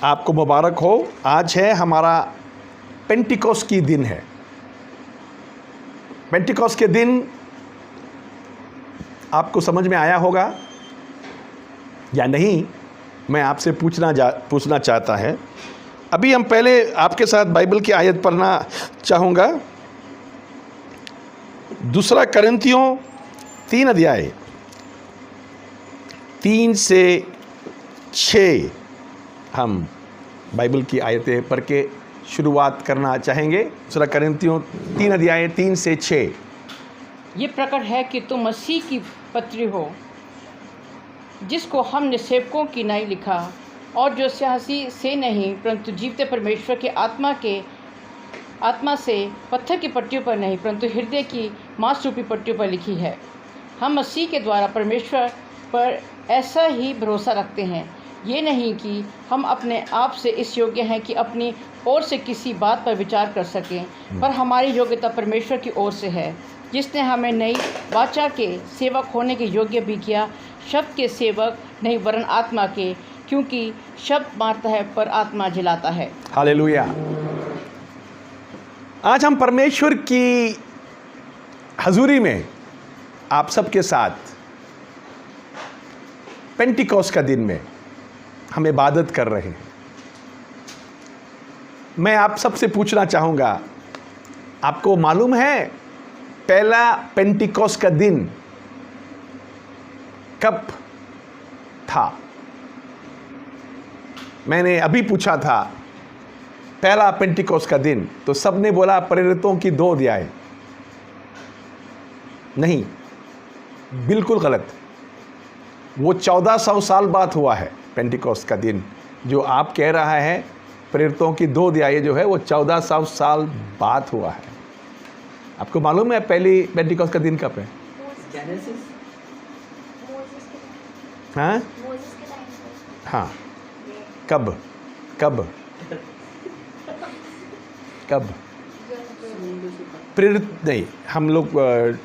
आपको मुबारक हो। आज है हमारा पेंटिकोस्ट की दिन है। पेंटिकोस्ट के दिन आपको समझ में आया होगा या नहीं, मैं आपसे पूछना चाहता है। अभी हम पहले आपके साथ बाइबल की आयत पढ़ना चाहूँगा। दूसरा कुरिन्थियों 3 अध्याय 3 से 6 हम बाइबल की आयतें पढ़ के शुरुआत करना चाहेंगे। दूसरा कुरिन्थियों 3 अध्याय 3 से 6। ये प्रकट है कि तुम मसीह की पत्री हो, जिसको हमने सेवकों की नाई लिखा, और जो स्याही से नहीं परंतु जीवते परमेश्वर के आत्मा से पत्थर की पट्टियों पर नहीं परंतु हृदय की मांसरूपी पट्टियों पर लिखी है। हम मसीह के द्वारा परमेश्वर पर ऐसा ही भरोसा रखते हैं, ये नहीं कि हम अपने आप से इस योग्य हैं कि अपनी ओर से किसी बात पर विचार कर सकें, पर हमारी योग्यता परमेश्वर की ओर से है, जिसने हमें नई वाचा के सेवक होने के योग्य भी किया, शब्द के सेवक नहीं वरन आत्मा के, क्योंकि शब्द मारता है पर आत्मा जिलाता है। हालेलुया। आज हम परमेश्वर की हजूरी में आप सबके साथ पेंटिकोस्ट का दिन में हम इबादत कर रहे हैं। मैं आप सबसे पूछना चाहूँगा, आपको मालूम है पहला पेंटिकोस्ट का दिन कब था? मैंने अभी पूछा था पहला पेंटिकोस्ट का दिन, तो सबने बोला प्रेरितों की 2 अध्याय। नहीं, बिल्कुल गलत। वो 1400 साल बाद हुआ है पेंटिकोस्ट का दिन। जो आप कह रहा है प्रेरितों की 2 अध्याय जो है वो 1400 साल बाद हुआ है। आपको मालूम है पहली पेंटिकोस्ट का दिन कब है? हाँ हाँ, कब कब कब? प्रेरित नहीं, हम लोग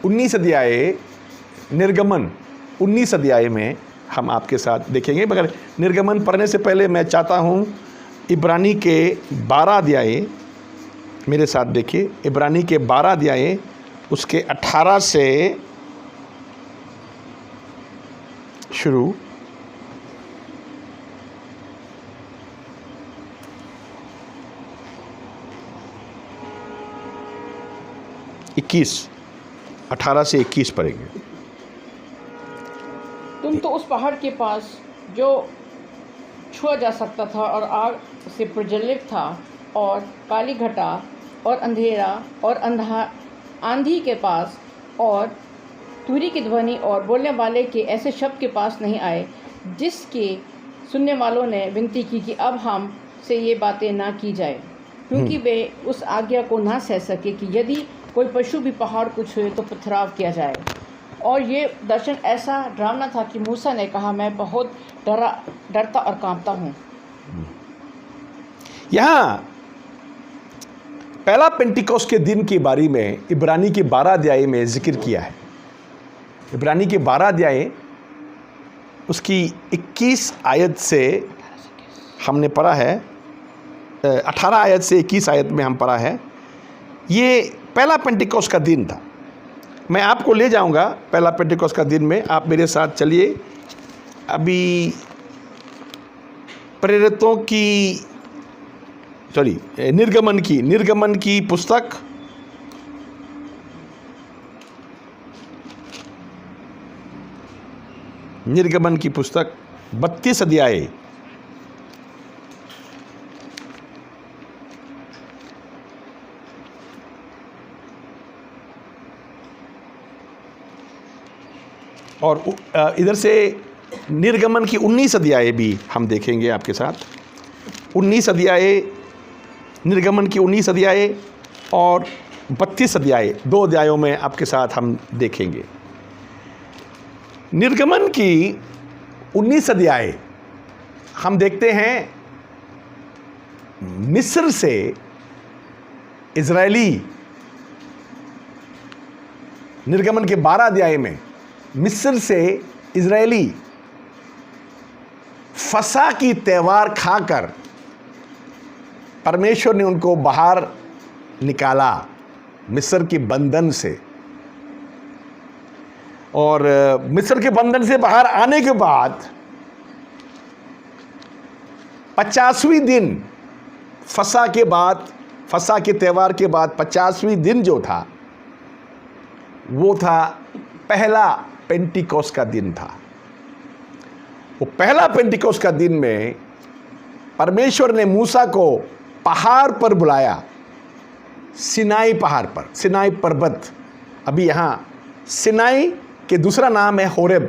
19 अध्याय निर्गमन 19 अध्याय में हम आपके साथ देखेंगे। मगर निर्गमन पढ़ने से पहले मैं चाहता हूँ इब्रानी के 12 अध्याय मेरे साथ देखिए। इब्रानी के 12 अध्याय उसके 18 से शुरू। इक्कीस 18 से 21 पढ़ेंगे। तुम तो उस पहाड़ के पास जो छुआ जा सकता था और आग से प्रज्वलित था, और काली घटा और अंधेरा और आंधी के पास और तुरी की ध्वनि और बोलने वाले के ऐसे शब्द के पास नहीं आए, जिसके सुनने वालों ने विनती की कि अब हम से ये बातें ना की जाए, क्योंकि वे उस आज्ञा को ना सह सके कि यदि कोई पशु भी पहाड़ को छुए तो पथराव किया जाए। और ये दर्शन ऐसा डरावना था कि मूसा ने कहा, मैं बहुत डरता और कांपता हूँ। यहाँ पहला पेंटिकोस्ट के दिन के बारे में इब्रानी के 12 अध्याय में जिक्र किया है। इब्रानी के 12 अध्याय उसकी 21 आयत से हमने पढ़ा है, 18 आयत से 21 आयत में हम पढ़ा है। ये पहला पेंटिकोस्ट का दिन था। मैं आपको ले जाऊंगा पहला पेंटिकोस्ट का दिन में, आप मेरे साथ चलिए। अभी प्रेरितों की निर्गमन की पुस्तक निर्गमन की पुस्तक 32 अध्याय और इधर से निर्गमन की 19 अध्याय भी हम देखेंगे आपके साथ। 19 अध्याय निर्गमन की 19 अध्याय और 32 अध्याय, 2 अध्यायों में आपके साथ हम देखेंगे। निर्गमन की 19 अध्याय हम देखते हैं मिस्र से इजरायली, निर्गमन के 12 अध्याय में मिस्र से इजरायली फसा की त्यौहार खाकर परमेश्वर ने उनको बाहर निकाला मिस्र के बंधन से, और मिस्र के बंधन से बाहर आने के बाद 50वें दिन फसह के बाद, फसह के त्यौहार के बाद 50वें दिन जो था वो था पहला पेंटिकोस्ट का दिन था। वो पहला पेंटिकोस्ट का दिन में परमेश्वर ने मूसा को पहाड़ पर बुलाया, सिनाई पहाड़ पर, सिनाई पर्वत। अभी यहाँ सिनाई के दूसरा नाम है होरेब।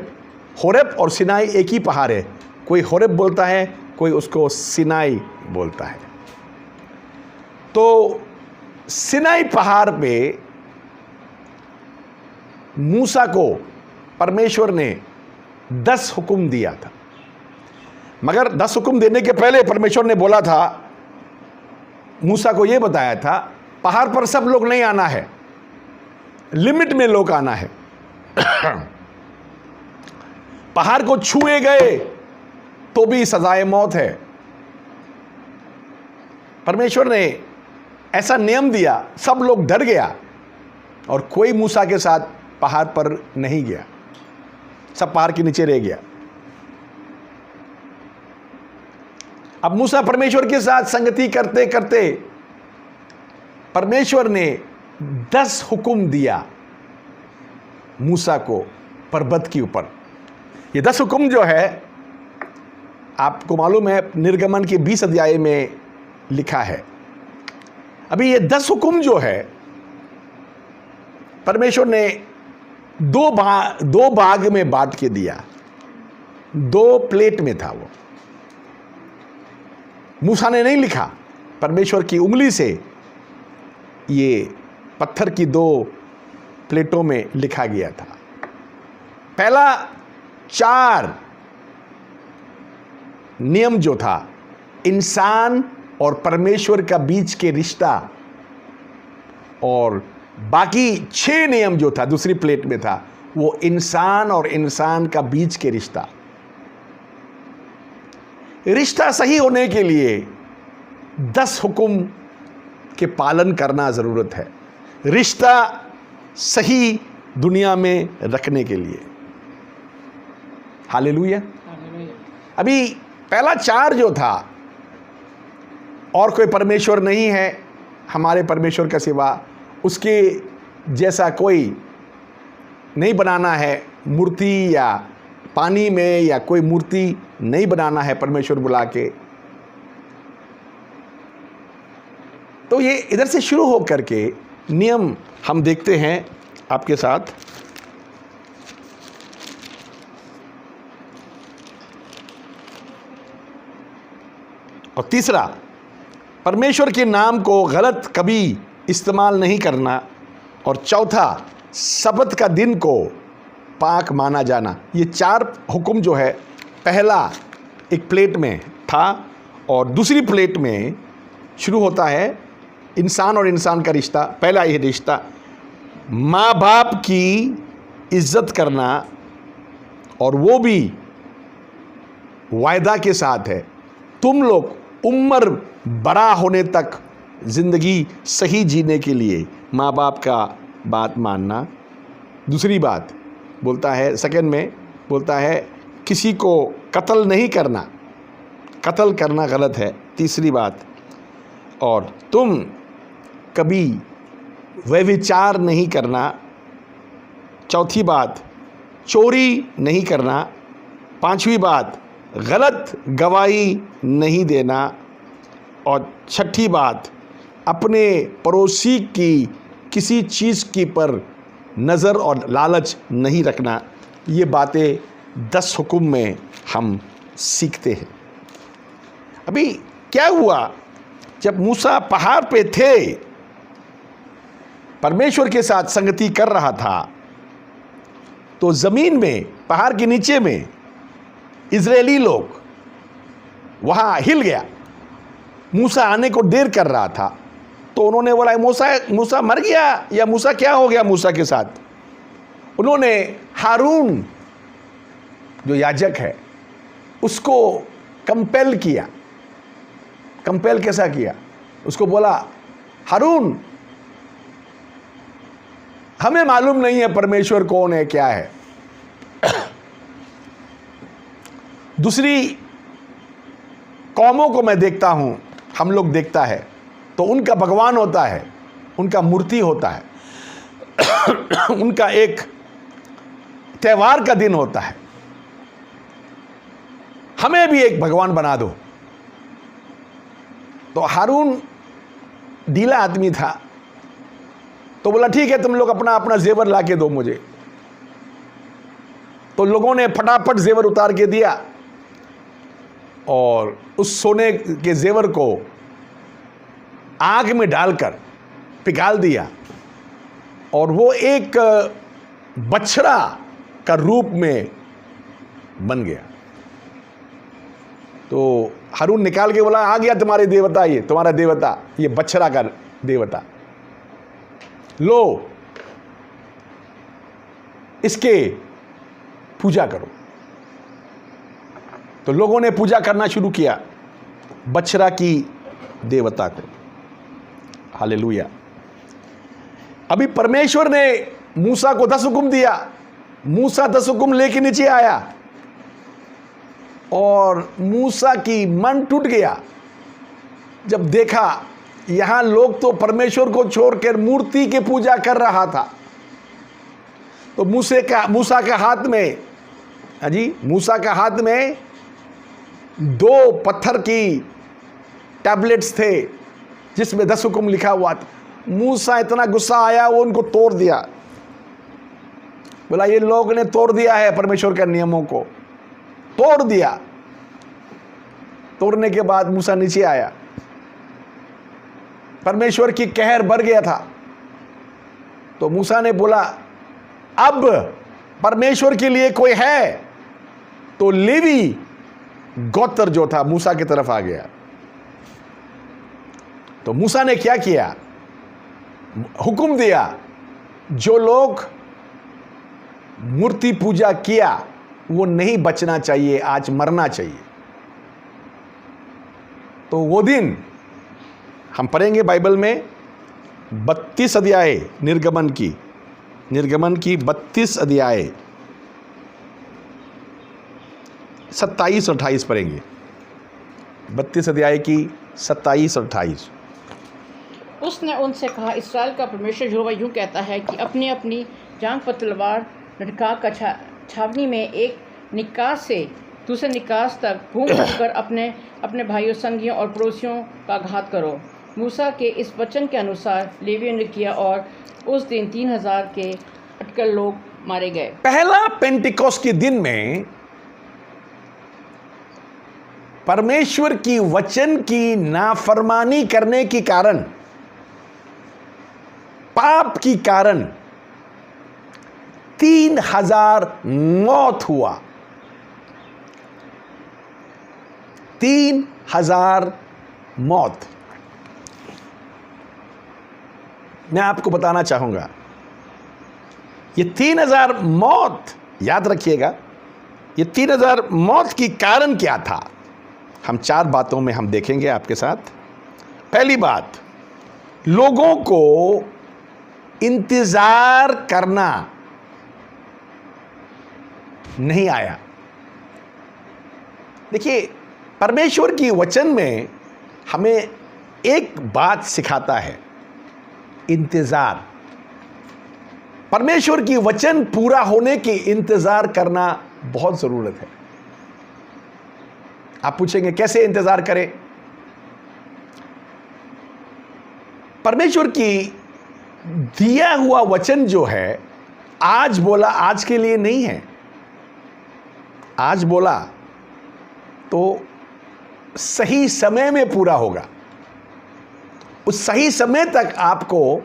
होरेब और सिनाई एक ही पहाड़ है, कोई होरेब बोलता है, कोई उसको सिनाई बोलता है। तो सिनाई पहाड़ पे मूसा को परमेश्वर ने 10 हुक्म दिया था। मगर 10 हुक्म देने के पहले परमेश्वर ने बोला था, मूसा को यह बताया था, पहाड़ पर सब लोग नहीं आना है, लिमिट में लोग आना है। पहाड़ को छुए गए तो भी सजाए मौत है। परमेश्वर ने ऐसा नियम दिया, सब लोग डर गया और कोई मूसा के साथ पहाड़ पर नहीं गया, सब पहाड़ के नीचे रह गया। अब मूसा परमेश्वर के साथ संगति करते करते परमेश्वर ने 10 हुक्म दिया मूसा को पर्वत के ऊपर। ये 10 हुक्म जो है आपको मालूम है निर्गमन के 20 अध्याय में लिखा है। अभी ये 10 हुक्म जो है परमेश्वर ने दो भाग में बांट के दिया, 2 प्लेट में था वो। मूसा ने नहीं लिखा, परमेश्वर की उंगली से ये पत्थर की 2 प्लेटों में लिखा गया था। पहला 4 नियम जो था इंसान और परमेश्वर का बीच के रिश्ता, और बाकी 6 नियम जो था दूसरी प्लेट में था वो इंसान और इंसान का बीच के रिश्ता। रिश्ता सही होने के लिए 10 हुक्म के पालन करना जरूरत है, रिश्ता सही दुनिया में रखने के लिए। हालेलुया। अभी पहला 4 जो था, और कोई परमेश्वर नहीं है हमारे परमेश्वर का सिवा, उसके जैसा कोई नहीं बनाना है, मूर्ति या पानी में या कोई मूर्ति नहीं बनाना है परमेश्वर बुला के। तो ये इधर से शुरू हो करके नियम हम देखते हैं आपके साथ। और तीसरा, परमेश्वर के नाम को गलत कभी इस्तेमाल नहीं करना। और चौथा, सब्त का दिन को पाक माना जाना। ये 4 हुक्म जो है पहला एक प्लेट में था, और दूसरी प्लेट में शुरू होता है इंसान और इंसान का रिश्ता। पहला ये रिश्ता, माँ बाप की इज्जत करना, और वो भी वायदा के साथ है, तुम लोग उम्र बड़ा होने तक ज़िंदगी सही जीने के लिए माँ बाप का बात मानना। दूसरी बात बोलता है, सेकंड में बोलता है किसी को कत्ल नहीं करना, कत्ल करना गलत है। तीसरी बात, और तुम कभी व्यभिचार नहीं करना। चौथी बात, चोरी नहीं करना। पांचवी बात, गलत गवाही नहीं देना। और छठी बात, अपने पड़ोसी की किसी चीज़ की पर नज़र और लालच नहीं रखना। ये बातें 10 हुक्म में हम सीखते हैं। अभी क्या हुआ, जब मूसा पहाड़ पे थे, परमेश्वर के साथ संगति कर रहा था, तो ज़मीन में, पहाड़ के नीचे में इजरायली लोग वहाँ हिल गया। मूसा आने को देर कर रहा था, तो उन्होंने बोला मूसा मर गया, या मूसा क्या हो गया मूसा के साथ। उन्होंने हारून जो याजक है उसको कंपेल किया। कंपेल कैसा किया? उसको बोला, हारून, हमें मालूम नहीं है परमेश्वर कौन है, क्या है। दूसरी कौमों को मैं देखता हूं, हम लोग देखता है तो उनका भगवान होता है, उनका मूर्ति होता है, उनका एक त्योहार का दिन होता है। हमें भी एक भगवान बना दो। तो हारून ढीला आदमी था, तो बोला ठीक है, तुम लोग अपना अपना जेवर ला के दो मुझे। तो लोगों ने फटाफट जेवर उतार के दिया और उस सोने के जेवर को आग में डालकर पिघाल दिया और वो एक बछड़ा का रूप में बन गया। तो हारून निकाल के बोला, आ गया तुम्हारे देवता, ये तुम्हारा देवता, ये बछड़ा का देवता, लो इसके पूजा करो। तो लोगों ने पूजा करना शुरू किया बछड़ा की देवता को। हालेलुया। अभी परमेश्वर ने मूसा को 10 हुक्म दिया। मूसा 10 हुक्म लेके नीचे आया और मूसा की मन टूट गया जब देखा यहां लोग तो परमेश्वर को छोड़कर मूर्ति की पूजा कर रहा था। तो मूसा के हाथ में, जी, मूसा के हाथ में 2 पत्थर की टैबलेट्स थे जिसमें 10 हुक्म लिखा हुआ था। मूसा इतना गुस्सा आया, वो उनको तोड़ दिया। बोला, ये लोग ने तोड़ दिया है परमेश्वर के नियमों को, तोड़ दिया। तोड़ने के बाद मूसा नीचे आया, परमेश्वर की कहर बढ़ गया था। तो मूसा ने बोला, अब परमेश्वर के लिए कोई है? तो लेवी गोत्र जो था मूसा की तरफ आ गया। तो मूसा ने क्या किया? हुक्म दिया, जो लोग मूर्ति पूजा किया वो नहीं बचना चाहिए, आज मरना चाहिए। तो वो दिन हम पढ़ेंगे बाइबल में 32 अध्याय निर्गमन की 32 अध्याय 27 और 28 पढ़ेंगे। 32 अध्याय की 27 और 28। उसने उनसे कहा, इस्राएल का परमेश्वर यहोवा यूँ कहता है कि अपनी अपनी जांघ पर तलवार लटका कर छावनी में एक निकास से दूसरे निकास तक घूम कर अपने अपने भाइयों, संगियों और पड़ोसियों का घात करो। मूसा के इस वचन के अनुसार लेवियों ने किया और उस दिन 3000 के अटकल लोग मारे गए। पहला पेंटिकोस्ट के दिन में परमेश्वर की वचन की नाफरमानी करने के कारण, पाप की कारण 3000 मौत हुआ। 3000 मौत। मैं आपको बताना चाहूंगा, ये 3000 मौत, याद रखिएगा, ये 3000 मौत की कारण क्या था? हम 4 बातों में हम देखेंगे आपके साथ। पहली बात, लोगों को इंतजार करना नहीं आया। देखिए, परमेश्वर की वचन में हमें एक बात सिखाता है, इंतजार। परमेश्वर की वचन पूरा होने की इंतजार करना बहुत जरूरत है। आप पूछेंगे कैसे इंतजार करें? परमेश्वर की दिया हुआ वचन जो है, आज बोला आज के लिए नहीं है। आज बोला तो सही समय में पूरा होगा। उस सही समय तक आपको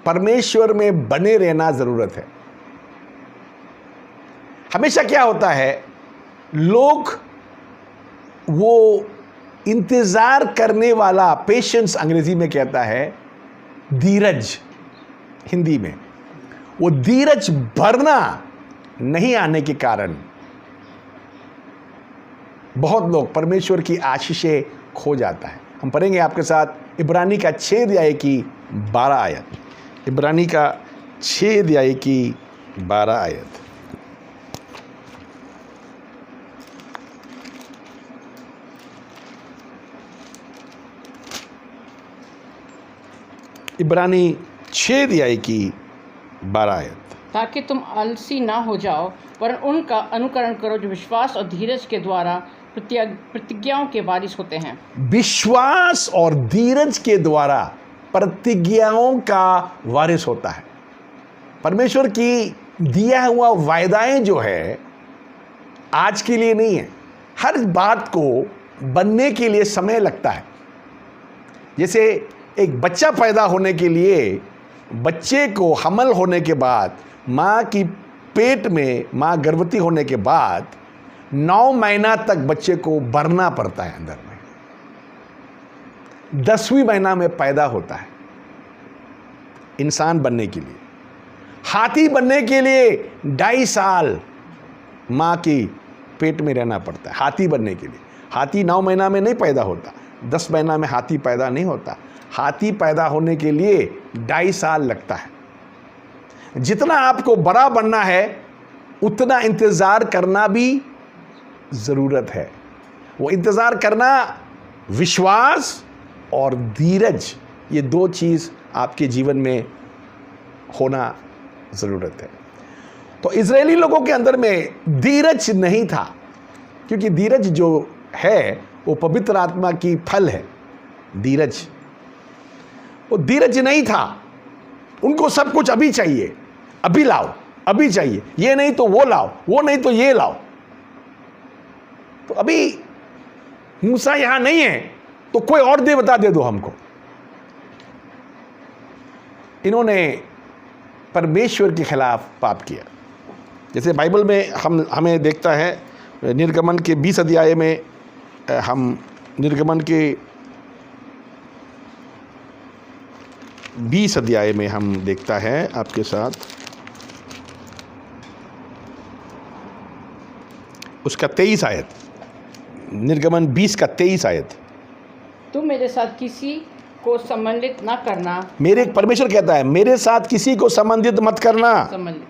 परमेश्वर में बने रहना जरूरत है। हमेशा क्या होता है, लोग वो इंतजार करने वाला, पेशेंस अंग्रेजी में कहता है, धीरज हिंदी में, वो धीरज भरना नहीं आने के कारण बहुत लोग परमेश्वर की आशीषें खो जाता है। हम पढ़ेंगे आपके साथ इब्रानी का 6 अध्याय की 12 आयत। इब्रानी का 6 अध्याय की 12 आयत। इब्रानी 6 अध्याय की 12 आयत। ताकि तुम आलसी ना हो जाओ, पर उनका अनुकरण करो जो विश्वास और धीरज के द्वारा प्रतिज्ञाओं के वारिस होते हैं। विश्वास और धीरज के द्वारा प्रतिज्ञाओं का वारिस होता है। परमेश्वर की दिया हुआ वायदाएं जो है आज के लिए नहीं है। हर बात को बनने के लिए समय लगता है। जैसे एक बच्चा पैदा होने के लिए बच्चे को हमल होने के बाद, माँ की पेट में माँ गर्भवती होने के बाद 9 महीना तक बच्चे को भरना पड़ता है अंदर में। 10वें महीना में पैदा होता है इंसान बनने के लिए। हाथी बनने के लिए 2.5 साल माँ की पेट में रहना पड़ता है हाथी बनने के लिए। हाथी 9 महीना में नहीं पैदा होता, 10 महीना में हाथी पैदा नहीं होता। हाथी पैदा होने के लिए 2.5 साल लगता है। जितना आपको बड़ा बनना है उतना इंतज़ार करना भी ज़रूरत है। वो इंतज़ार करना विश्वास और धीरज, ये 2 चीज़ आपके जीवन में होना ज़रूरत है। तो इजरायली लोगों के अंदर में धीरज नहीं था, क्योंकि धीरज जो है वो पवित्र आत्मा की फल है। धीरज, वो धीरज नहीं था। उनको सब कुछ अभी चाहिए, अभी लाओ, अभी चाहिए, ये नहीं तो वो लाओ, वो नहीं तो ये लाओ। तो अभी मूसा यहां नहीं है तो कोई और देवता दे दो हमको। इन्होंने परमेश्वर के खिलाफ पाप किया। जैसे बाइबल में हमें देखता है निर्गमन के 20 अध्याय में, हम निर्गमन के 20 अध्याय में हम देखता है आपके साथ, उसका 23 आयत, निर्गमन 20 का 23 आयत। तुम मेरे साथ किसी को सम्मिलित ना करना। मेरे परमेश्वर कहता है मेरे साथ किसी को संबंधित मत करना। सम्मिलित,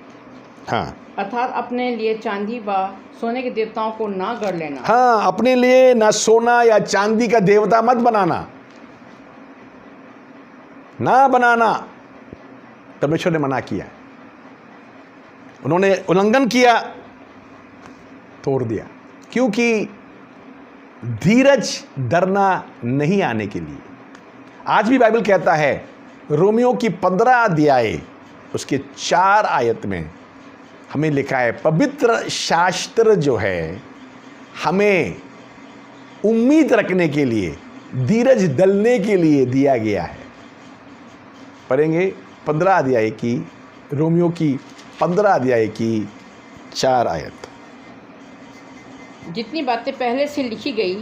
हाँ, अर्थात अपने लिए चांदी व सोने के देवताओं को ना गढ़ लेना। हाँ, अपने लिए ना सोना या चांदी का देवता मत बनाना, ना बनाना। परमेश्वर ने मना किया, उन्होंने उल्लंघन किया, तोड़ दिया। क्योंकि धीरज डरना नहीं आने के लिए। आज भी बाइबल कहता है, रोमियो की 15 अध्याय उसके 4 आयत में हमें लिखा है, पवित्र शास्त्र जो है हमें उम्मीद रखने के लिए, धीरज डलने के लिए दिया गया है। पढ़ेंगे 15 अध्याय की, रोमियो की 15 अध्याय की 4 आयत। जितनी बातें पहले से लिखी गई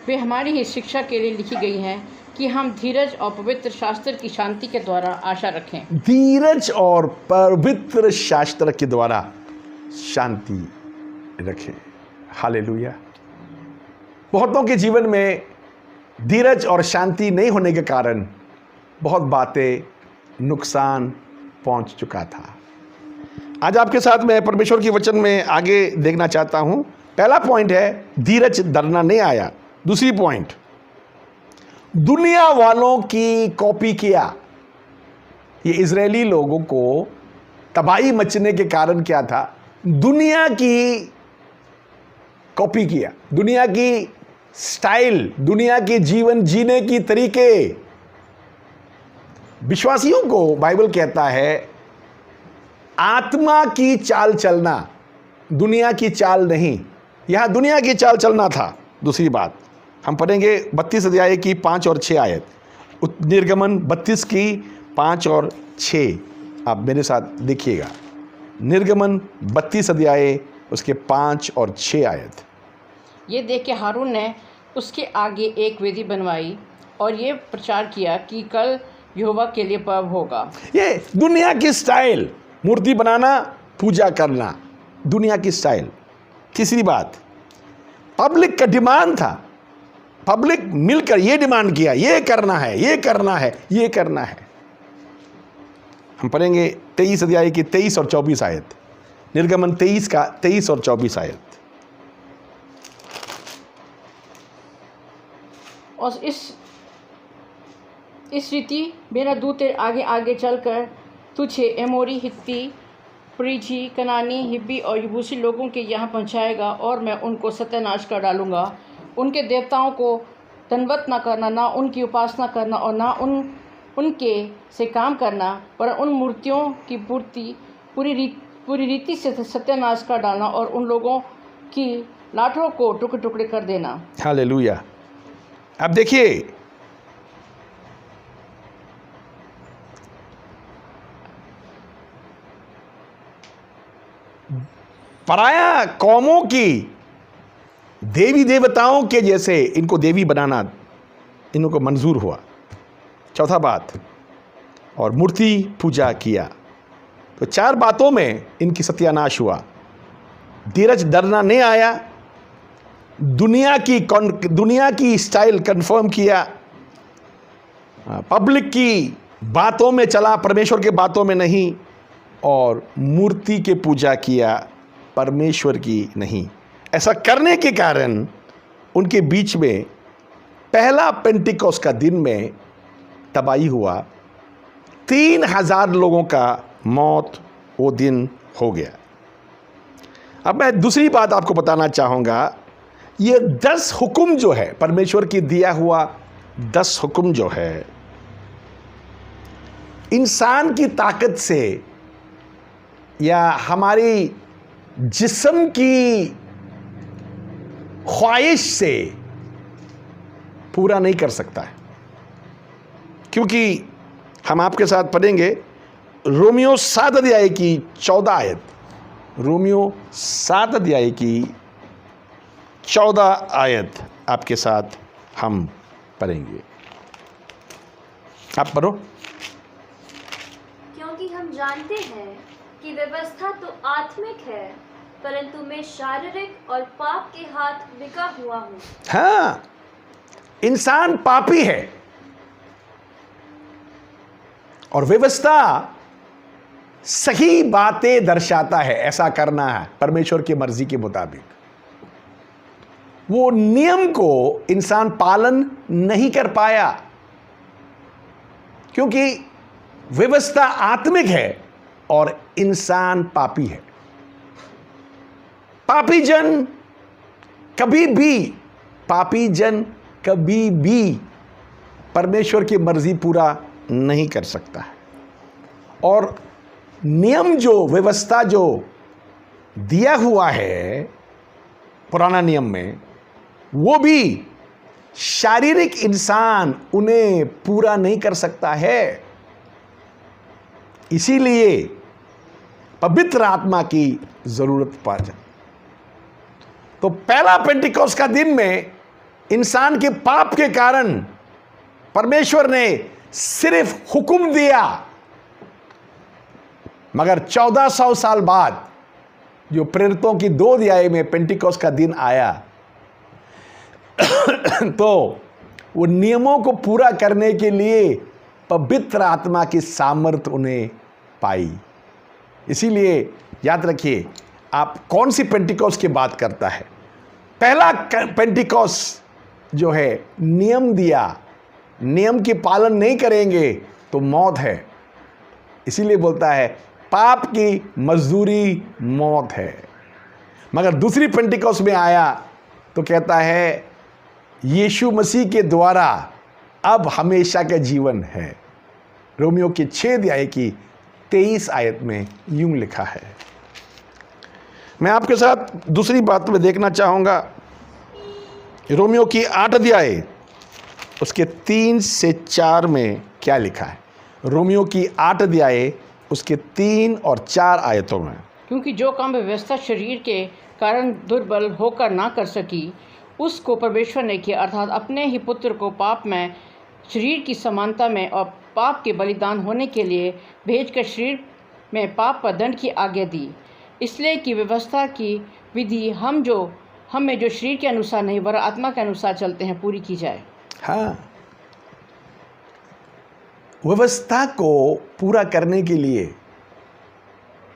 वे हमारी ही शिक्षा के लिए लिखी गई हैं कि हम धीरज और पवित्र शास्त्र की शांति के द्वारा आशा रखें। धीरज और पवित्र शास्त्र के द्वारा शांति रखें। हालेलुया। बहुतों के जीवन में धीरज और शांति नहीं होने के कारण बहुत बातें नुकसान पहुंच चुका था। आज आपके साथ मैं परमेश्वर के वचन में आगे देखना चाहता हूं। पहला पॉइंट है धीरज डरना नहीं आया। दूसरी पॉइंट, दुनिया वालों की कॉपी किया। ये इजरायली लोगों को तबाही मचने के कारण क्या था? दुनिया की कॉपी किया, दुनिया की स्टाइल, दुनिया के जीवन जीने की तरीके। विश्वासियों को बाइबल कहता है आत्मा की चाल चलना, दुनिया की चाल नहीं। यहां दुनिया की चाल चलना था। दूसरी बात हम पढ़ेंगे 32 अध्याय की 5 और 6 आयत, निर्गमन 32 की 5 और 6। आप मेरे साथ देखिएगा, निर्गमन 32 अध्याय उसके 5 और 6 आयत। ये देख के हारून ने उसके आगे एक वेदी बनवाई और ये प्रचार किया कि कल यहोवा के लिए पर्व होगा। ये दुनिया की स्टाइल, मूर्ति बनाना, पूजा करना, दुनिया की स्टाइल। तीसरी बात, पब्लिक का डिमांड था, पब्लिक मिलकर ये डिमांड किया, ये करना है, ये करना है, ये करना है। हम पढ़ेंगे 23 अध्याय की 23 और 24 आयत, निर्गमन 23 का 23 और 24 आयत। और इस रीति मेरा दूत तेरे आगे आगे चलकर तुझे एमोरी, हित्ती, परिजी, कनानी, हिब्बी और यबूसी लोगों के यहाँ पहुँचाएगा, और मैं उनको सत्यानाश कर डालूँगा। उनके देवताओं को दंडवत न करना, ना उनकी उपासना करना और ना उनके से काम करना, पर उन मूर्तियों की पूरी रीति से सत्यानाश कर डालना और उन लोगों की लाठों को टुकड़े टुकड़े कर देना। हालेलुया। अब देखिए, पराया कौमों की देवी देवताओं के जैसे इनको देवी बनाना इनको मंजूर हुआ। चौथा बात, और मूर्ति पूजा किया। तो 4 बातों में इनकी सत्यानाश हुआ। धीरज धरना नहीं आया, दुनिया की स्टाइल कंफर्म किया, पब्लिक की बातों में चला, परमेश्वर के बातों में नहीं, और मूर्ति के पूजा किया, परमेश्वर की नहीं। ऐसा करने के कारण उनके बीच में पहला पेंटिकोस का दिन में तबाही हुआ। 3000 लोगों का मौत वो दिन हो गया। अब मैं दूसरी बात आपको बताना चाहूँगा। ये 10 हुक्म जो है, परमेश्वर की दिया हुआ 10 हुक्म जो है, इंसान की ताकत से या हमारी जिस्म की ख्वाहिश से पूरा नहीं कर सकता है। क्योंकि हम आपके साथ पढ़ेंगे रोमियो 7 अध्याय की 14 आयत। रोमियो 7 अध्याय की 14 आयत आपके साथ हम पढ़ेंगे। आप पढ़ो। क्योंकि हम जानते हैं कि व्यवस्था तो आत्मिक है, परंतु मैं शारीरिक और पाप के हाथ बिका हुआ हूँ। हाँ, इंसान पापी है और व्यवस्था सही बातें दर्शाता है, ऐसा करना है परमेश्वर की मर्जी के मुताबिक। वो नियम को इंसान पालन नहीं कर पाया, क्योंकि व्यवस्था आत्मिक है और इंसान पापी है। पापी जन कभी भी परमेश्वर की मर्जी पूरा नहीं कर सकता है। और नियम जो, व्यवस्था जो दिया हुआ है पुराना नियम में, वो भी शारीरिक इंसान उन्हें पूरा नहीं कर सकता है। इसीलिए पवित्र आत्मा की जरूरत पड़ जाती। तो पहला पेंटिकोस का दिन में इंसान के पाप के कारण परमेश्वर ने सिर्फ हुक्म दिया, मगर 1400 साल बाद जो प्रेरितों की 2 अध्याय में पेंटिकोस का दिन आया तो वो नियमों को पूरा करने के लिए पवित्र आत्मा की सामर्थ उन्हें पाई। इसीलिए याद रखिए, आप कौन सी पेंटिकोस की बात करता है। पहला पेंटिकोस जो है नियम दिया, नियम की पालन नहीं करेंगे तो मौत है। इसीलिए बोलता है पाप की मजदूरी मौत है। मगर दूसरी पेंटिकोस में आया तो कहता है यीशु मसीह के द्वारा अब हमेशा का जीवन है। रोमियो के 6 अध्याय की 23 आयत में यूं लिखा है। मैं आपके साथ दूसरी बात में देखना चाहूँगा, रोमियो की 8 अध्याय उसके 3 से 4 में क्या लिखा है। रोमियो की 8 अध्याय उसके 3 और 4 आयतों में, क्योंकि जो काम व्यवस्था शरीर के कारण दुर्बल होकर ना कर सकी, उसको परमेश्वर ने किया, अर्थात अपने ही पुत्र को पाप में शरीर की समानता में और पाप के बलिदान होने के लिए भेजकर शरीर में पाप पर दंड की आज्ञा दी। इसलिए कि व्यवस्था की विधि हम जो हमें जो शरीर के अनुसार नहीं वरन आत्मा के अनुसार चलते हैं पूरी की जाए। हाँ, व्यवस्था को पूरा करने के लिए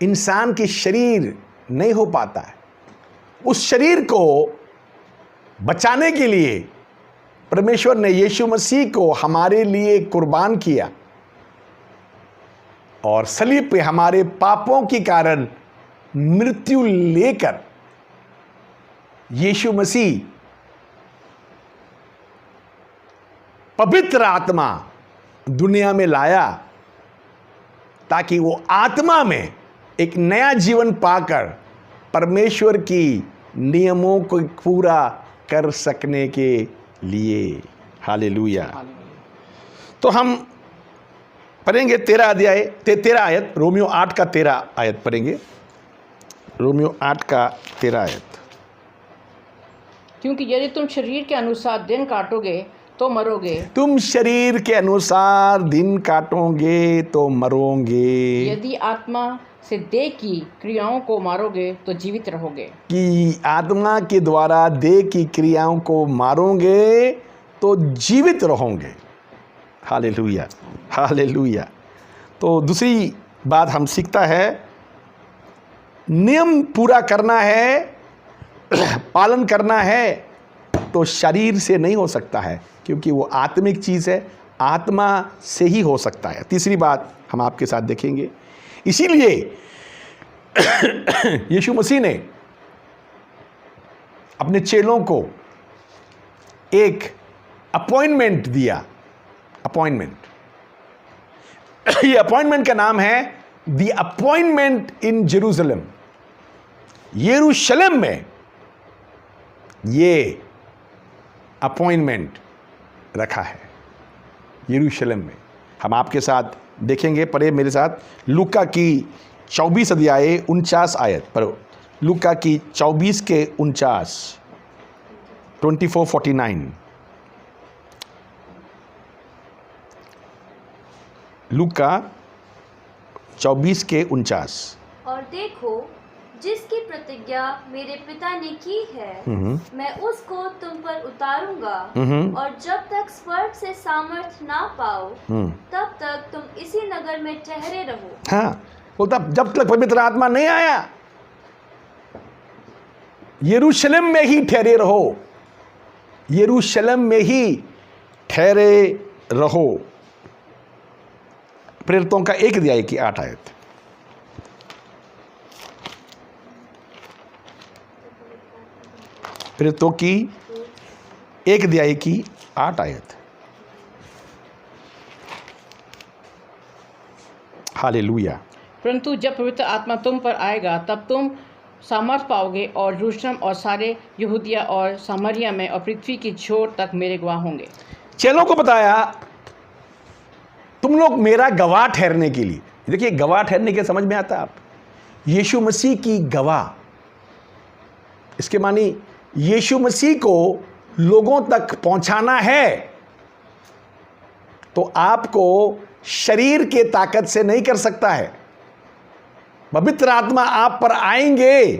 इंसान के शरीर नहीं हो पाता है। उस शरीर को बचाने के लिए परमेश्वर ने यीशु मसीह को हमारे लिए कुर्बान किया और सलीब पे हमारे पापों के कारण मृत्यु लेकर यीशु मसीह पवित्र आत्मा दुनिया में लाया ताकि वो आत्मा में एक नया जीवन पाकर परमेश्वर की नियमों को पूरा कर सकने के लिए। हालेलुया। तो हम पढ़ेंगे 13 आयत, रोमियो 8 का 13 आयत पढ़ेंगे। रोमियो 8 का 13 आयत। क्योंकि यदि तुम शरीर के अनुसार दिन काटोगे तो मरोगे, तुम शरीर के अनुसार दिन काटोगे तो मरोगे। यदि आत्मा से देह की क्रियाओं को मारोगे तो जीवित रहोगे। कि आत्मा के द्वारा देह की क्रियाओं को मारोगे तो जीवित रहोगे। Hallelujah, hallelujah. तो दूसरी बात हम सीखता है, नियम पूरा करना है, पालन करना है तो शरीर से नहीं हो सकता है, क्योंकि वो आत्मिक चीज़ है, आत्मा से ही हो सकता है। तीसरी बात हम आपके साथ देखेंगे, इसीलिए यीशु मसीह ने अपने चेलों को एक अपॉइंटमेंट दिया। अपॉइंटमेंट, ये अपॉइंटमेंट का नाम है द अपॉइंटमेंट इन जेरूसलम। यरूशलेम में ये अपॉइंटमेंट रखा है, यरूशलेम में। हम आपके साथ देखेंगे, पढ़े मेरे साथ लूका की 24 अध्याय 49 आयत पर। लूका की 24 के 49, 24:49। लूका 24 के 49। और देखो, जिसकी प्रतिज्ञा मेरे पिता ने की है, मैं उसको तुम पर उतारूंगा, और जब तक स्वर्ग से सामर्थ ना पाओ तब तक तुम इसी नगर में ठहरे रहो। हाँ, बोलता जब तक पवित्र आत्मा नहीं आया यरूशलेम में ही ठहरे रहो, यरूशलेम में ही ठहरे रहो। प्रेरितों का 1 अध्याय की 8 आयत। प्रेरितों की 1 अध्याय की 8 आयत। हालेलुया। परंतु जब पवित्र आत्मा तुम पर आएगा तब तुम सामर्थ पाओगे और यरूशलेम और सारे यहूदिया और सामरिया में और पृथ्वी की छोर तक मेरे गवाह होंगे। चेलों को बताया, तुम लोग मेरा गवाह ठहरने के लिए। देखिए, गवाह ठहरने के समझ में आता है आप, यीशु मसीह की गवाह, इसके मानी यीशु मसीह को लोगों तक पहुंचाना है तो आपको शरीर के ताकत से नहीं कर सकता है। पवित्र आत्मा आप पर आएंगे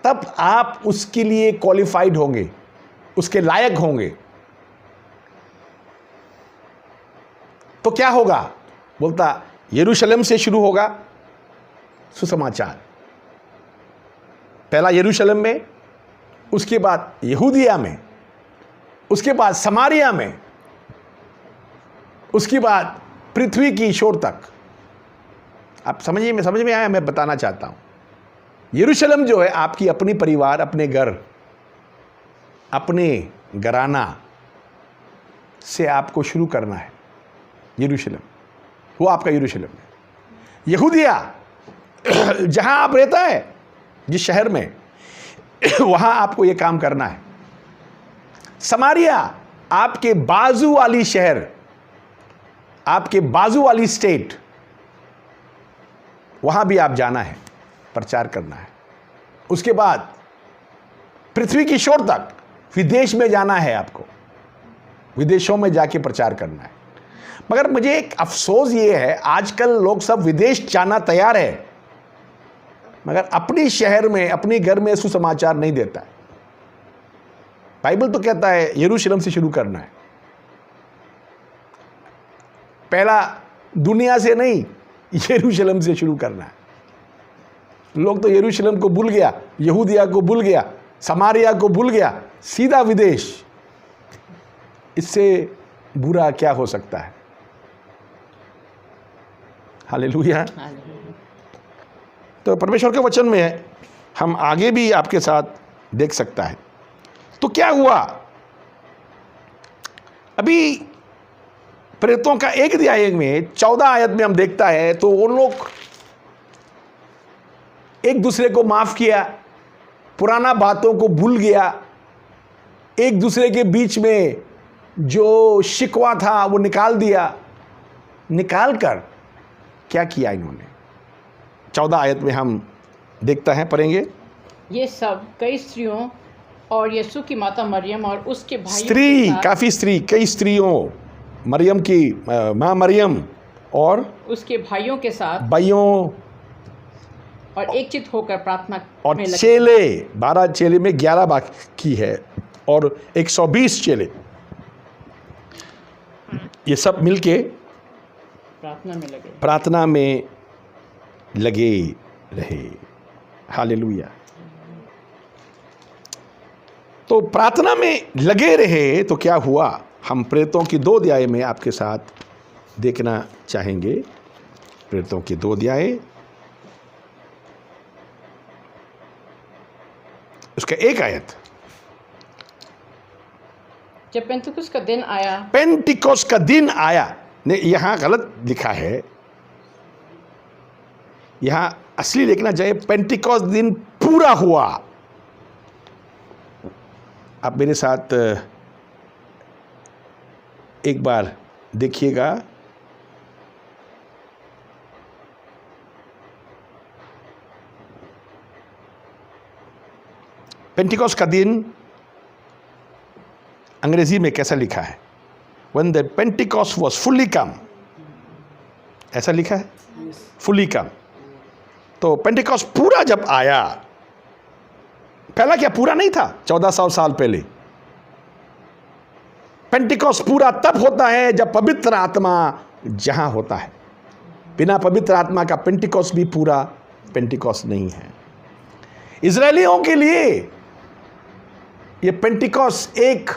तब आप उसके लिए क्वालिफाइड होंगे, उसके लायक होंगे। तो क्या होगा? बोलता यरूशलेम से शुरू होगा सुसमाचार। पहला यरूशलेम में, उसके बाद यहूदिया में, उसके बाद समारिया में, उसके बाद पृथ्वी की छोर तक। आप समझ में आया? मैं बताना चाहता हूं, यरूशलेम जो है आपकी अपनी परिवार, अपने घर, अपने घराना से आपको शुरू करना है। यरूशलेम वो आपका यरूशलेम है। यहूदिया जहां आप रहता है, जिस शहर में, वहां आपको यह काम करना है। समारिया आपके बाजू वाली शहर, आपके बाजू वाली स्टेट, वहां भी आप जाना है, प्रचार करना है। उसके बाद पृथ्वी की छोर तक, विदेश में जाना है आपको, विदेशों में जाके प्रचार करना है। मगर मुझे एक अफसोस ये है, आजकल लोग सब विदेश जाना तैयार है, मगर अपनी शहर में, अपने घर में सुसमाचार नहीं देता है। बाइबल तो कहता है यरूशलेम से शुरू करना है। पहला दुनिया से नहीं, यरूशलेम से शुरू करना है। लोग तो यरूशलेम को भूल गया, यहूदिया को भूल गया, समारिया को भूल गया, सीधा विदेश। इससे बुरा क्या हो सकता है? हालेलुया। तो परमेश्वर के वचन में हम आगे भी आपके साथ देख सकता है। तो क्या हुआ? अभी प्रेरितों का 1 अध्याय में 14 आयत में हम देखता है, तो वो लोग एक दूसरे को माफ किया, पुराना बातों को भूल गया, एक दूसरे के बीच में जो शिकवा था वो निकाल दिया। निकाल कर क्या किया इन्होंने? 14 आयत में हम देखता है, पढ़ेंगे। ये सब कई स्त्रियों और यीशु की माता मरियम और उसके भाइयों स्त्री, के साथ, काफी स्त्री, कई स्त्रियों, मरियम की माँ मरियम और उसके भाइयों के साथ भाइयों और एकचित होकर प्रार्थना और में लगे। चेले, 12 चेले में 11 बाकी है और 120 चेले, ये सब मिलके प्रार्थना में लगे रहे। हालेलुया। तो प्रार्थना में लगे रहे तो क्या हुआ? हम प्रेरितों की 2 अध्याय में आपके साथ देखना चाहेंगे। प्रेरितों की 2 अध्याय, उसका 1 आयत। जब पेंतिकुस्त का दिन आया, पेंटिकोस का दिन आया, ने यहां गलत लिखा है, यहां असली लिखना चाहिए पेंटिकोस दिन पूरा हुआ। आप मेरे साथ एक बार देखिएगा। पेंटिकोस का दिन अंग्रेजी में कैसा लिखा है? When the Pentecost was fully come, ऐसा लिखा है, fully come। तो पेंटिकोस पूरा जब आया, पहला क्या पूरा नहीं था? 1400 साल पहले। पेंटिकोस पूरा तब होता है जब पवित्र आत्मा जहां होता है। बिना पवित्र आत्मा का पेंटिकोस भी पूरा पेंटिकोस नहीं है। इजरायलियों के लिए यह पेंटिकोस एक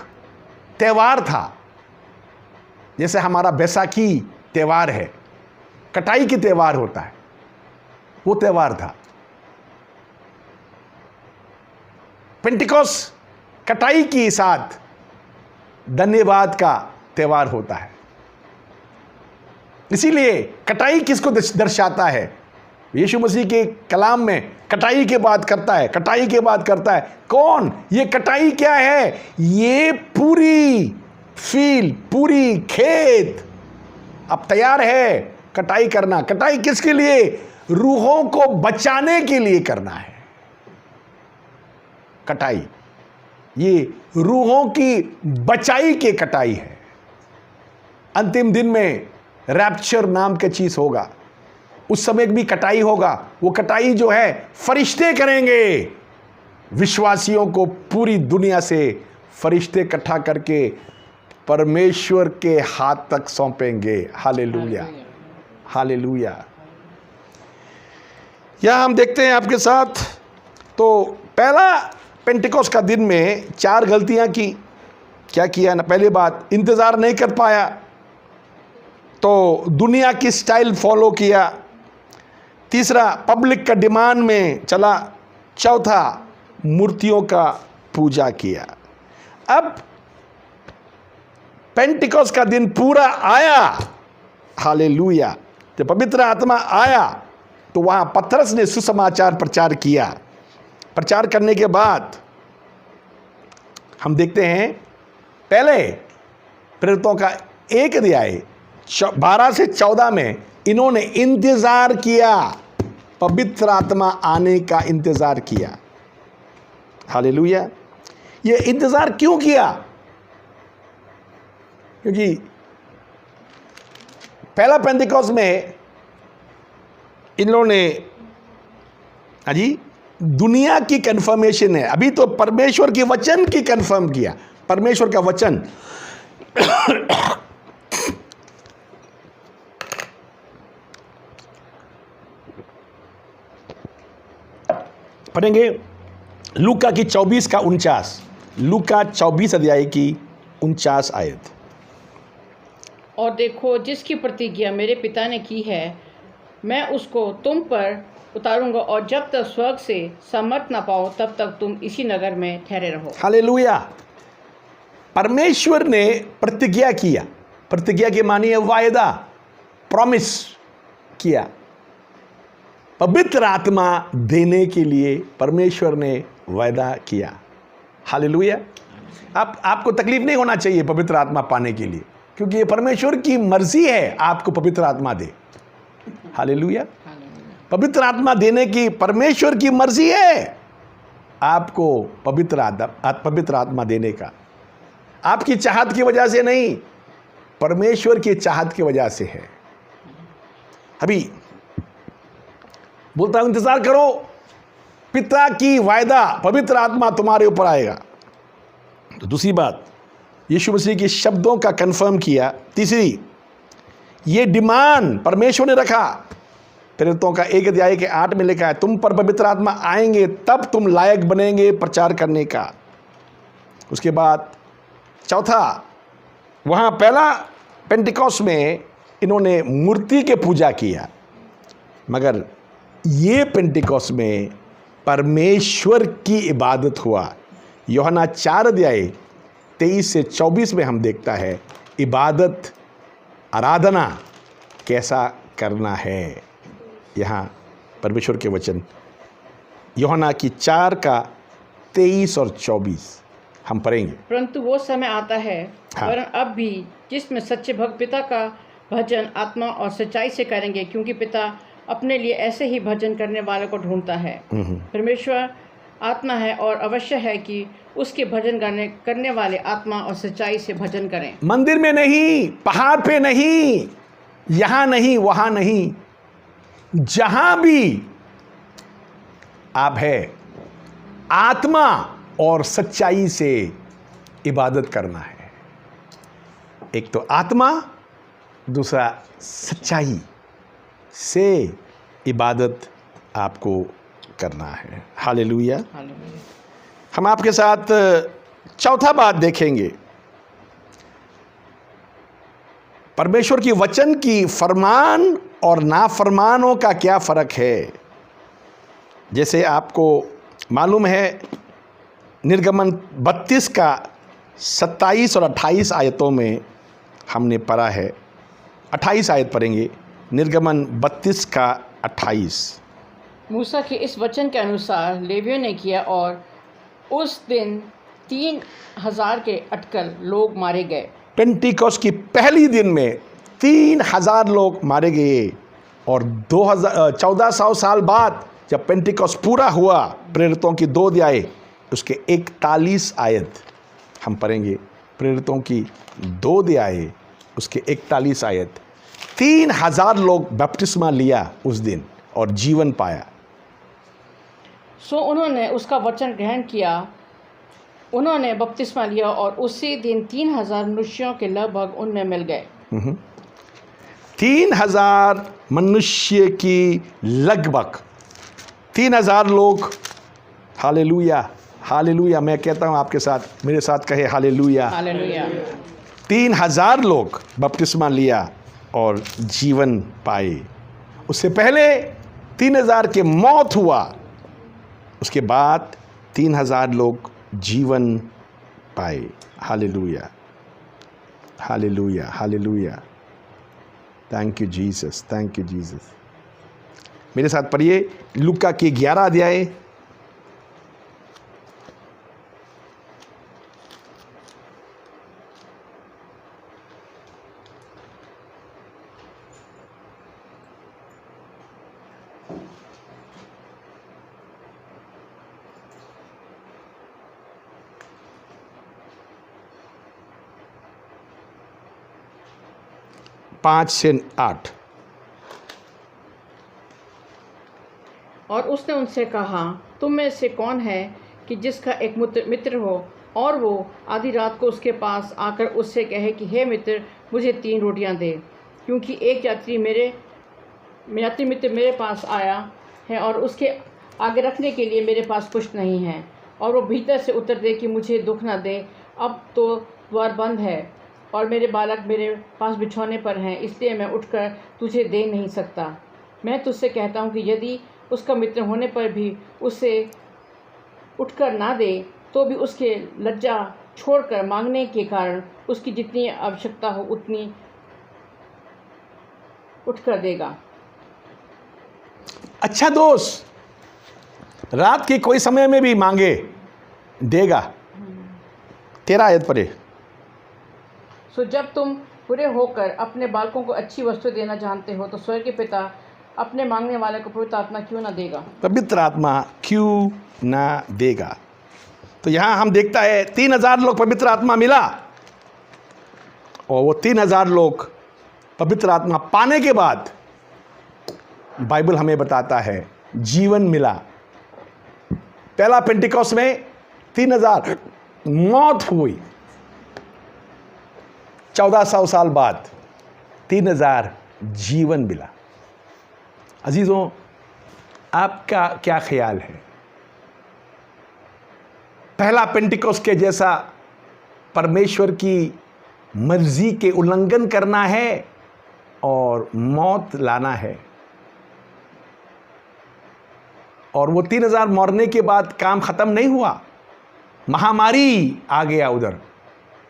त्योहार था, जैसे हमारा बैसाखी त्योहार है, कटाई की त्योहार होता है, वो त्योहार था। पेंटिकोस कटाई के साथ धन्यवाद का त्योहार होता है। इसीलिए कटाई किसको दर्शाता है? यीशु मसीह के कलाम में कटाई के बात करता है, कटाई के बात करता है। कौन? ये कटाई क्या है? ये पूरी फील्ड, पूरी खेत अब तैयार है कटाई करना। कटाई किसके लिए? रूहों को बचाने के लिए करना है कटाई। ये रूहों की बचाई के कटाई है। अंतिम दिन में रैप्चर नाम की चीज होगा, उस समय भी कटाई होगा। वो कटाई जो है फरिश्ते करेंगे। विश्वासियों को पूरी दुनिया से फरिश्ते इकट्ठा करके परमेश्वर के हाथ तक सौंपेंगे। Hallelujah, hallelujah. यहां हम देखते हैं आपके साथ, तो पहला पेंटिकोस का दिन में 4 गलतियां की। क्या किया ना? पहली बात, इंतजार नहीं कर पाया, तो दुनिया की स्टाइल फॉलो किया। तीसरा, पब्लिक का डिमांड में चला। चौथा, मूर्तियों का पूजा किया। अब पेंटिकोस का दिन पूरा आया, हालेलुया। जब पवित्र आत्मा आया तो वहां पतरस ने सुसमाचार प्रचार किया। प्रचार करने के बाद हम देखते हैं पहले प्रेरितों का 1 अध्याय 12 से 14 में इन्होंने इंतजार किया, पवित्र आत्मा आने का इंतजार किया। हालेलुया। ये इंतजार क्यों किया? क्योंकि पहला पेंटिकोस में इन्होंने अजी दुनिया की कंफर्मेशन है, अभी तो परमेश्वर के वचन की कंफर्म किया। परमेश्वर का वचन पढ़ेंगे लूका की 24 का 49, लूका 24 अध्याय की 49 आयत। और देखो, जिसकी प्रतिज्ञा मेरे पिता ने की है, मैं उसको तुम पर उतारूंगा, और जब तक स्वर्ग से सामर्थ ना पाओ तब तक तुम इसी नगर में ठहरे रहो। हालेलुया। परमेश्वर ने प्रतिज्ञा किया। प्रतिज्ञा के मानी है वायदा, प्रॉमिस किया। पवित्र आत्मा देने के लिए परमेश्वर ने वायदा किया। हालेलुया। आपको तकलीफ नहीं होना चाहिए पवित्र आत्मा पाने के लिए, क्योंकि ये परमेश्वर की मर्जी है आपको पवित्र आत्मा दे। हालेलुया। पवित्र आत्मा देने की परमेश्वर की मर्जी है आपको पवित्र आत्मा देने का। आपकी चाहत की वजह से नहीं, परमेश्वर की चाहत की वजह से है। अभी बोलता हूं इंतजार करो, पिता की वायदा पवित्र आत्मा तुम्हारे ऊपर आएगा। तो दूसरी बात, यीशु मसीह के शब्दों का कंफर्म किया। तीसरी, ये डिमांड परमेश्वर ने रखा। प्रेरितों का 1 अध्याय के 8 में लिखा है, तुम पर पवित्र आत्मा आएंगे तब तुम लायक बनेंगे प्रचार करने का। उसके बाद चौथा, वहां पहला पेंटिकॉस्ट में इन्होंने मूर्ति के पूजा किया, मगर ये पेंटिकॉस्ट में परमेश्वर की इबादत हुआ। यूहन्ना 4 अध्याय 23 से 24 में हम देखता है इबादत, आराधना कैसा करना है। यहाँ परमेश्वर के वचन यूहन्ना की 4 का 23 और 24 हम पढ़ेंगे। परंतु वो समय आता है, हाँ। वरन अब भी, जिसमें सच्चे भक्त पिता का भजन आत्मा और सच्चाई से करेंगे, क्योंकि पिता अपने लिए ऐसे ही भजन करने वाले को ढूंढता है। परमेश्वर आत्मा है और अवश्य है कि उसके भजन करने वाले आत्मा और सच्चाई से भजन करें। मंदिर में नहीं, पहाड़ पे नहीं, यहाँ नहीं, वहाँ नहीं, जहाँ भी आप है, आत्मा और सच्चाई से इबादत करना है। एक तो आत्मा, दूसरा सच्चाई से इबादत आपको करना है। हालेलुया। हालेलुया। हम आपके साथ चौथा बात देखेंगे, परमेश्वर की वचन की फरमान और नाफरमानों का क्या फ़र्क है। जैसे आपको मालूम है, निर्गमन 32 का 27 और 28 आयतों में हमने पढ़ा है। 28 आयत पढ़ेंगे, निर्गमन 32 का 28। मूसा के इस वचन के अनुसार लेवियों ने किया, और उस दिन 3000 के अटकल लोग मारे गए। पेंटिकॉस्ट की पहली दिन में 3000 लोग मारे गए, और 1400 साल बाद जब पेंटिकॉस्ट पूरा हुआ, प्रेरितों की 2 अध्याय उसके 41 आयत हम पढ़ेंगे। प्रेरितों की 2 अध्याय उसके 41 आयत। 3000 लोग बपतिस्मा लिया उस दिन और जीवन पाया। सो उन्होंने उसका वचन ग्रहण किया, उन्होंने बपतिस्मा लिया, और उसी दिन 3000 मनुष्यों के लगभग उनमें मिल गए। 3000 मनुष्य की लगभग 3000 लोग। Hallelujah, hallelujah. मैं कहता हूँ आपके साथ, मेरे साथ कहे हालेलुया। हालेलुया। 3000 लोग बपतिस्मा लिया और जीवन पाए। उससे पहले 3000 के मौत हुआ, उसके बाद 3000 लोग जीवन पाए। Hallelujah, hallelujah, hallelujah. Thank you Jesus, thank you Jesus. मेरे साथ पढ़िए लूका के 11 अध्याय (5 से 8). और उसने उनसे कहा, तुम में से कौन है कि जिसका एक मित्र हो और वो आधी रात को उसके पास आकर उससे कहे कि हे मित्र, मुझे 3 रोटियां दे, क्योंकि एक यात्री मित्र मेरे पास आया है और उसके आगे रखने के लिए मेरे पास कुछ नहीं है। और वो भीतर से उत्तर दे कि मुझे दुख न दे, अब तो द्वार बंद है और मेरे बालक मेरे पास बिछौने पर हैं, इसलिए मैं उठकर तुझे दे नहीं सकता। मैं तुझसे कहता हूँ कि यदि उसका मित्र होने पर भी उसे उठकर ना दे, तो भी उसके लज्जा छोड़कर मांगने के कारण उसकी जितनी आवश्यकता हो उतनी उठकर देगा। अच्छा दोस्त, रात के कोई समय में भी मांगे देगा। 13 आयत पढ़े। सो जब तुम पूरे होकर अपने बालकों को अच्छी वस्तु देना जानते हो, तो स्वर्ग के पिता अपने मांगने वाले को पवित्र आत्मा क्यों ना देगा। पवित्र आत्मा क्यों ना देगा। तो यहाँ हम देखता है 3000 लोग पवित्र आत्मा मिला, और वो 3000 लोग पवित्र आत्मा पाने के बाद बाइबल हमें बताता है जीवन मिला। पहला पेंटिकॉस्ट में 3000 मौत हुई, 1400 साल बाद 3000 जीवन मिला। अजीजों, आपका क्या ख्याल है? पहला पेंटिकॉस्ट के जैसा परमेश्वर की मर्जी के उल्लंघन करना है और मौत लाना है, और वो 3000 मरने के बाद काम खत्म नहीं हुआ, महामारी आ गया उधर,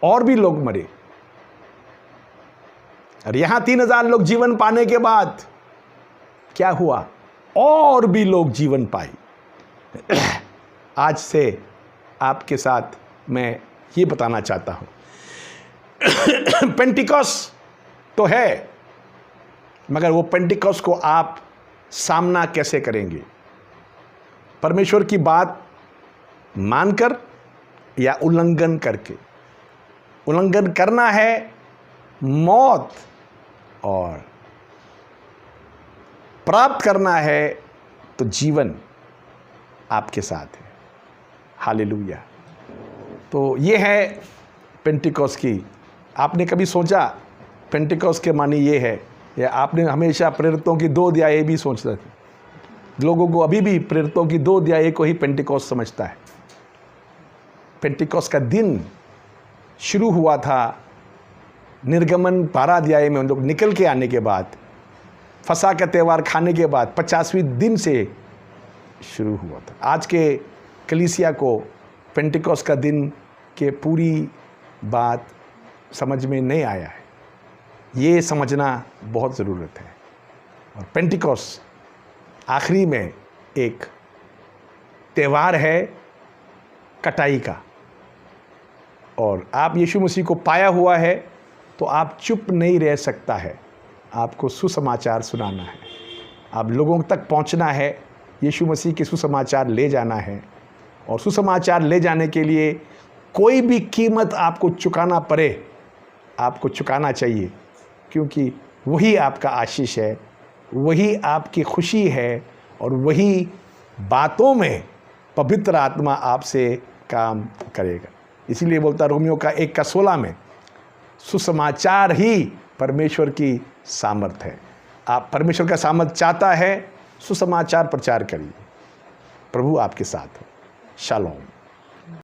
और भी लोग मरे। और यहां 3000 लोग जीवन पाने के बाद क्या हुआ? और भी लोग जीवन पाए। आज से आपके साथ मैं ये बताना चाहता हूं, पेंटिकॉस्ट तो है, मगर वो पेंटिकॉस्ट को आप सामना कैसे करेंगे? परमेश्वर की बात मानकर या उल्लंघन करके? उल्लंघन करना है मौत, और प्राप्त करना है तो जीवन आपके साथ है। हालेलुया। तो ये है पेंटिकॉस्ट की। आपने कभी सोचा पेंटिकॉस्ट के मानी ये है, या आपने हमेशा प्रेरितों की 2 अध्याय भी सोचते थे? लोगों को अभी भी प्रेरितों की 2 अध्याय को ही पेंटिकॉस्ट समझता है। पेंटिकॉस्ट का दिन शुरू हुआ था निर्गमन 12 अध्याय में, उन लोग निकल के आने के बाद, फसह का त्यौहार खाने के बाद 50वें दिन से शुरू हुआ था। आज के कलीसिया को पेंटिकॉस्ट का दिन के पूरी बात समझ में नहीं आया है। ये समझना बहुत ज़रूरत है। और पेंटिकॉस्ट आखिरी में एक त्यौहार है कटाई का, और आप यीशु मसीह को पाया हुआ है तो आप चुप नहीं रह सकता है। आपको सुसमाचार सुनाना है, आप लोगों तक पहुंचना है, यीशु मसीह के सुसमाचार ले जाना है। और सुसमाचार ले जाने के लिए कोई भी कीमत आपको चुकाना पड़े, आपको चुकाना चाहिए, क्योंकि वही आपका आशीष है, वही आपकी खुशी है, और वही बातों में पवित्र आत्मा आपसे काम करेगा। इसीलिए बोलता रोमियो का 1:16 में, सुसमाचार ही परमेश्वर की सामर्थ है। आप परमेश्वर का सामर्थ चाहता है, सुसमाचार प्रचार करिए। प्रभु आपके साथ हो। शालोम।